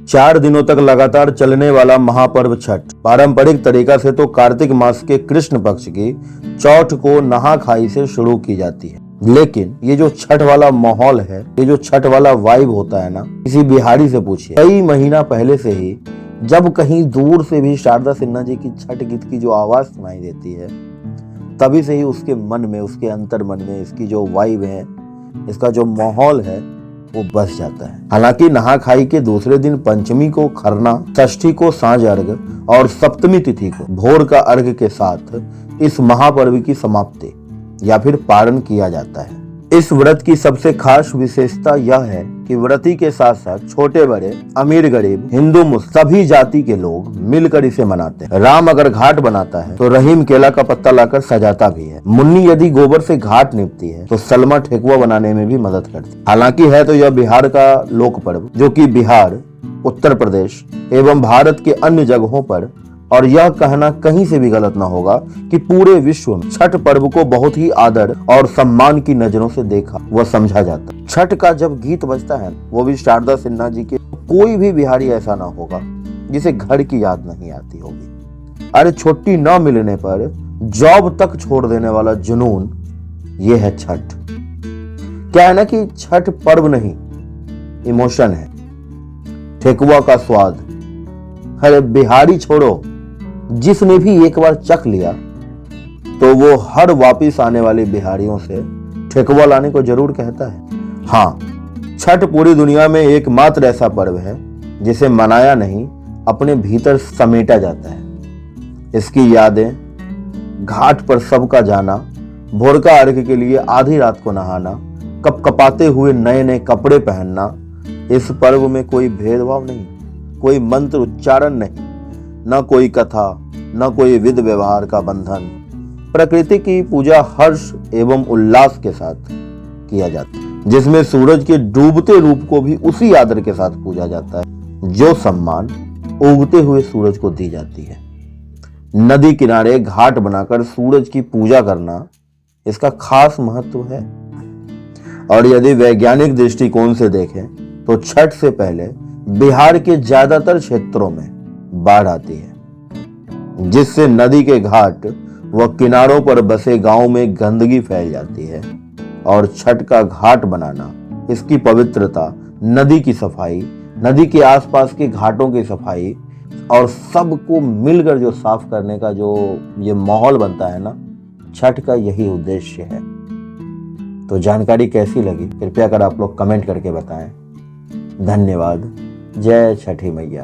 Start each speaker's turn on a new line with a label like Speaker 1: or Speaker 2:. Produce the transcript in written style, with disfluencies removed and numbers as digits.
Speaker 1: 4 दिनों तक लगातार चलने वाला महापर्व छठ पारंपरिक तरीका से तो कार्तिक मास के कृष्ण पक्ष की चौथ को नहा खाई से शुरू की जाती है। लेकिन ये जो छठ वाला माहौल है, ये जो छठ वाला वाइब होता है ना, किसी बिहारी से पूछिए। कई महीना पहले से ही जब कहीं दूर से भी शारदा सिन्हा जी की छठ गीत की जो आवाज सुनाई देती है, तभी से ही उसके मन में, उसके अंतर मन में इसकी जो वाइब है, इसका जो माहौल है, वो बस जाता है। हालांकि नहा खाई के दूसरे दिन पंचमी को खरना, षष्ठी को सांझ अर्घ और सप्तमी तिथि को भोर का अर्घ के साथ इस महापर्व की समाप्ति या फिर पारण किया जाता है। इस व्रत की सबसे खास विशेषता यह है कि व्रती के साथ साथ छोटे बड़े, अमीर गरीब, हिंदू मुस्लिम सभी जाति के लोग मिलकर इसे मनाते हैं। राम अगर घाट बनाता है तो रहीम केला का पत्ता लाकर सजाता भी है। मुन्नी यदि गोबर से घाट निपती है तो सलमा ठेकुआ बनाने में भी मदद करती है। हालांकि है तो यह बिहार का लोक पर्व, जो कि बिहार, उत्तर प्रदेश एवं भारत के अन्य जगहों पर, और यह कहना कहीं से भी गलत ना होगा कि पूरे विश्व में छठ पर्व को बहुत ही आदर और सम्मान की नजरों से देखा व समझा जाता है। छठ का जब गीत बजता है, वो भी शारदा सिन्हा जी के, कोई भी बिहारी ऐसा ना होगा जिसे घर की याद नहीं आती होगी। अरे छुट्टी न मिलने पर जॉब तक छोड़ देने वाला जुनून, ये है छठ। क्या है ना कि छठ पर्व नहीं, इमोशन है, ठेकुआ का स्वाद। अरे बिहारी छोड़ो, जिसने भी एक बार चख लिया तो वो हर वापिस आने वाले बिहारियों से ठेकुआ लाने को जरूर कहता है। हाँ, छठ पूरी दुनिया में एकमात्र ऐसा पर्व है जिसे मनाया नहीं, अपने भीतर समेटा जाता है। इसकी यादें, घाट पर सबका जाना, भोर का अर्घ के लिए आधी रात को नहाना, कपकपाते हुए नए नए कपड़े पहनना, इस पर्व में कोई भेदभाव नहीं, कोई मंत्र उच्चारण नहीं, न कोई कथा, न कोई विधि व्यवहार का बंधन। प्रकृति की पूजा हर्ष एवं उल्लास के साथ किया जाता है, जिसमें सूरज के डूबते रूप को भी उसी आदर के साथ पूजा जाता है जो सम्मान उगते हुए सूरज को दी जाती है। नदी किनारे घाट बनाकर सूरज की पूजा करना, इसका खास महत्व है। और यदि वैज्ञानिक दृष्टिकोण से देखें तो छठ से पहले बिहार के ज्यादातर क्षेत्रों में बाढ़ आती है, जिससे नदी के घाट व किनारों पर बसे गांवों में गंदगी फैल जाती है। और छठ का घाट बनाना, इसकी पवित्रता, नदी की सफाई, नदी के आसपास के घाटों की सफाई और सबको मिलकर जो साफ करने का जो ये माहौल बनता है ना, छठ का यही उद्देश्य है। तो जानकारी कैसी लगी कृपया कर आप लोग कमेंट करके बताएं। धन्यवाद। जय छठी मैया।